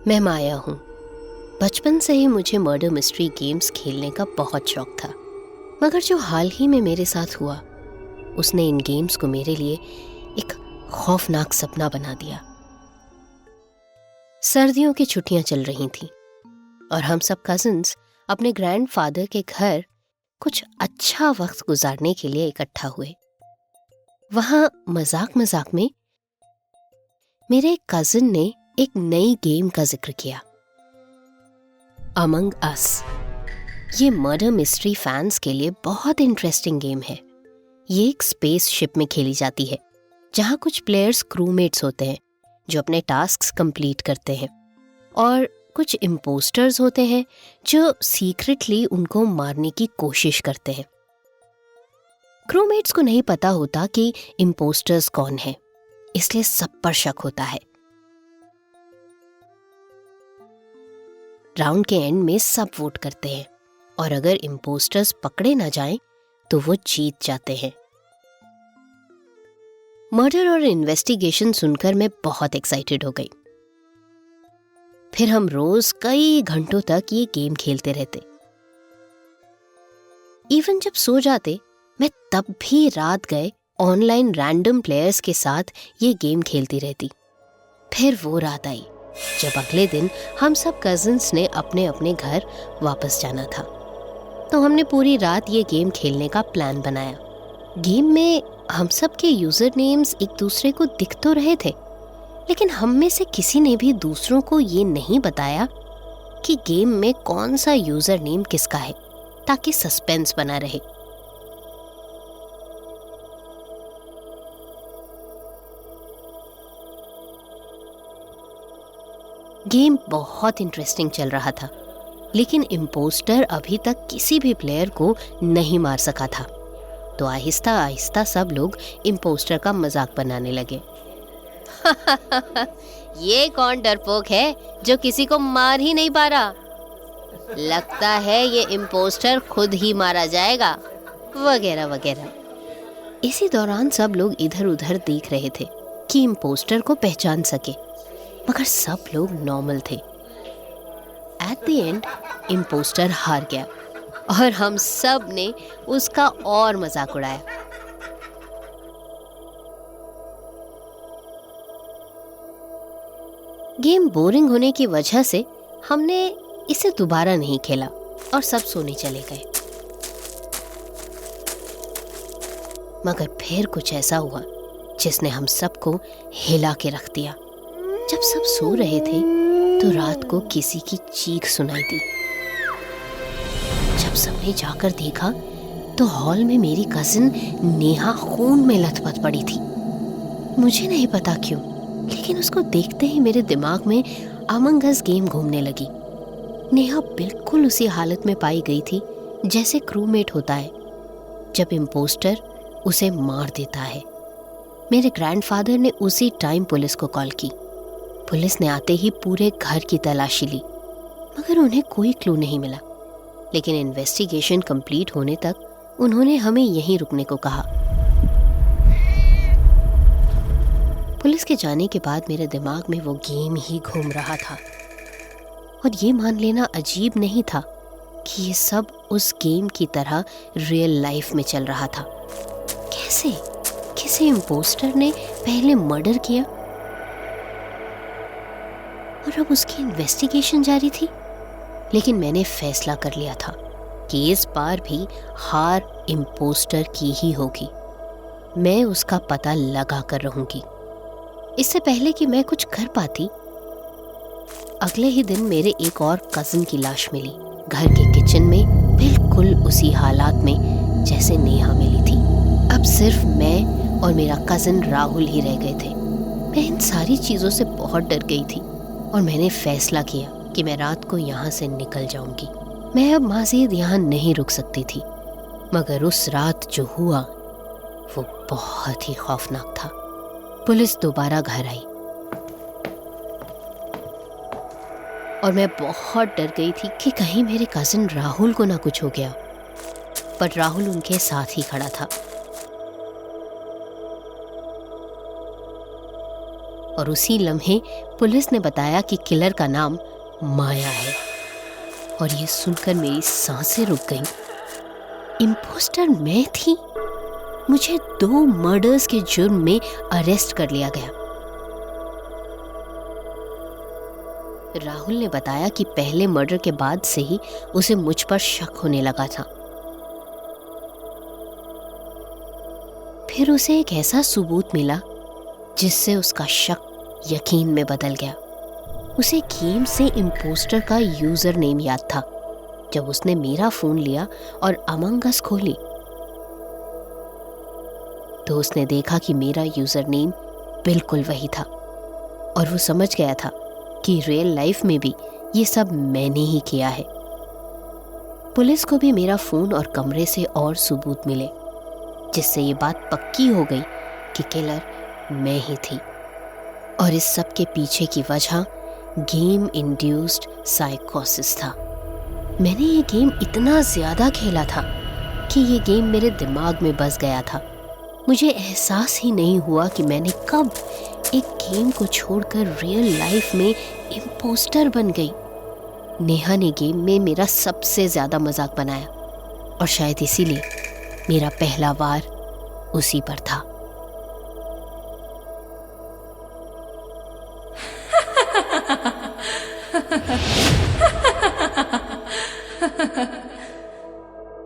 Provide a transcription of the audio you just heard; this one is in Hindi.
मैं माया हूँ। बचपन से ही मुझे मर्डर मिस्ट्री गेम्स खेलने का बहुत शौक था, मगर जो हाल ही में मेरे साथ हुआ उसने इन गेम्स को मेरे लिए एक खौफनाक सपना बना दिया। सर्दियों की छुट्टियां चल रही थीं और हम सब कजिन्स अपने ग्रैंडफादर के घर कुछ अच्छा वक्त गुजारने के लिए इकट्ठा हुए। वहां मजाक मजाक में मेरे एक कजिन ने एक नई गेम का जिक्र किया, अमंग अस। ये मर्डर मिस्ट्री फैंस के लिए बहुत इंटरेस्टिंग गेम है। ये एक स्पेस शिप में खेली जाती है, जहां कुछ प्लेयर्स क्रूमेट्स होते हैं जो अपने टास्क्स कंप्लीट करते हैं, और कुछ इम्पोस्टर्स होते हैं जो सीक्रेटली उनको मारने की कोशिश करते हैं। क्रूमेट्स को नहीं पता होता कि इम्पोस्टर्स कौन है, इसलिए सब पर शक होता है। राउंड के एंड में सब वोट करते हैं और अगर इम्पोस्टर्स पकड़े ना जाएं तो वो जीत जाते हैं। मर्डर और इन्वेस्टिगेशन सुनकर मैं बहुत एक्साइटेड हो गई। फिर हम रोज कई घंटों तक ये गेम खेलते रहते। इवन जब सो जाते, मैं तब भी रात गए ऑनलाइन रैंडम प्लेयर्स के साथ ये गेम खेलती रहती। फिर वो रात आई जब अगले दिन हम सब कजिन्स ने अपने अपने घर वापस जाना था, तो हमने पूरी रात ये गेम खेलने का प्लान बनाया। गेम में हम सब के यूजर नेम्स एक दूसरे को दिख तो रहे थे, लेकिन हम में से किसी ने भी दूसरों को ये नहीं बताया कि गेम में कौन सा यूजर नेम किसका है, ताकि सस्पेंस बना रहे। गेम बहुत इंटरेस्टिंग चल रहा था, लेकिन इम्पोस्टर अभी तक किसी भी प्लेयर को नहीं मार सका था। तो आहिस्ता आहिस्ता सब लोग इम्पोस्टर का मजाक बनाने लगे। ये कौन डरपोक है जो किसी को मार ही नहीं पा रहा? लगता है ये इम्पोस्टर खुद ही मारा जाएगा, वगैरह वगैरह। इसी दौरान सब लोग इधर उधर देख रहे थे कि इम्पोस्टर को पहचान सके, मगर सब लोग नॉर्मल थे। एट द एंड इम्पोस्टर हार गया और हम सब ने उसका और मजाक उड़ाया। गेम बोरिंग होने की वजह से हमने इसे दोबारा नहीं खेला और सब सोने चले गए। मगर फिर कुछ ऐसा हुआ जिसने हम सबको हिला के रख दिया। जब सब सो रहे थे तो रात को किसी की चीख सुनाई दी। जब सबने जाकर देखा तो हॉल में मेरी कजिन नेहा खून में लथपथ पड़ी थी। मुझे नहीं पता क्यों, लेकिन उसको देखते ही मेरे दिमाग में अमंग अस गेम घूमने लगी। नेहा बिल्कुल उसी हालत में पाई गई थी जैसे क्रूमेट होता है जब इम्पोस्टर उसे मार देता है। मेरे ग्रैंडफादर ने उसी टाइम पुलिस को कॉल की। पुलिस ने आते ही पूरे घर की तलाशी ली, मगर उन्हें कोई क्लू नहीं मिला। लेकिन इन्वेस्टिगेशन कंप्लीट होने तक उन्होंने हमें यहीं रुकने को कहा। पुलिस के जाने के बाद मेरे दिमाग में वो गेम ही घूम रहा था और ये मान लेना अजीब नहीं था कि ये सब उस गेम की तरह रियल लाइफ में चल रहा था। कैसे किसी इम्पोस्टर ने पहले मर्डर किया और अब उसकी इन्वेस्टिगेशन जारी थी। लेकिन मैंने फैसला कर लिया था कि इस बार भी हार इम्पोस्टर की ही होगी। मैं उसका पता लगा कर रहूंगी। इससे पहले कि मैं कुछ कर पाती, अगले ही दिन मेरे एक और कजिन की लाश मिली, घर के किचन में, बिल्कुल उसी हालात में जैसे नेहा मिली थी। अब सिर्फ मैं और मेरा कजिन राहुल ही रह गए थे। मैं इन सारी चीजों से बहुत डर गई थी और मैंने फैसला किया कि मैं रात को यहाँ से निकल जाऊंगी। मैं अब मज़ीद यहाँ नहीं रुक सकती थी। मगर उस रात जो हुआ वो बहुत ही खौफनाक था। पुलिस दोबारा घर आई और मैं बहुत डर गई थी कि कहीं मेरे कजिन राहुल को ना कुछ हो गया, पर राहुल उनके साथ ही खड़ा था। और उसी लम्हे पुलिस ने बताया कि किलर का नाम माया है। और ये सुनकर मेरी सांसें रुक गईं। इम्पोस्टर मैं थी। मुझे 2 मर्डर्स के जुर्म में अरेस्ट कर लिया गया। राहुल ने बताया कि पहले मर्डर के बाद से ही उसे मुझ पर शक होने लगा था। फिर उसे एक ऐसा सबूत मिला जिससे उसका शक यकीन में बदल गया। उसे गेम से इम्पोस्टर का यूजर नेम याद था। जब उसने मेरा फोन लिया और अमंग अस खोली तो उसने देखा कि मेरा यूजर नेम बिल्कुल वही था और वो समझ गया था कि रियल लाइफ में भी ये सब मैंने ही किया है। पुलिस को भी मेरा फोन और कमरे से और सबूत मिले जिससे ये बात पक्की हो गई कि किलर मैं ही थी। और इस सब के पीछे की वजह गेम इंड्यूस्ड साइकोसिस था। मैंने ये गेम इतना ज़्यादा खेला था कि ये गेम मेरे दिमाग में बस गया था। मुझे एहसास ही नहीं हुआ कि मैंने कब एक गेम को छोड़कर रियल लाइफ में इम्पोस्टर बन गई। नेहा ने गेम में मेरा सबसे ज़्यादा मजाक बनाया और शायद इसीलिए मेरा पहला वार उसी पर था।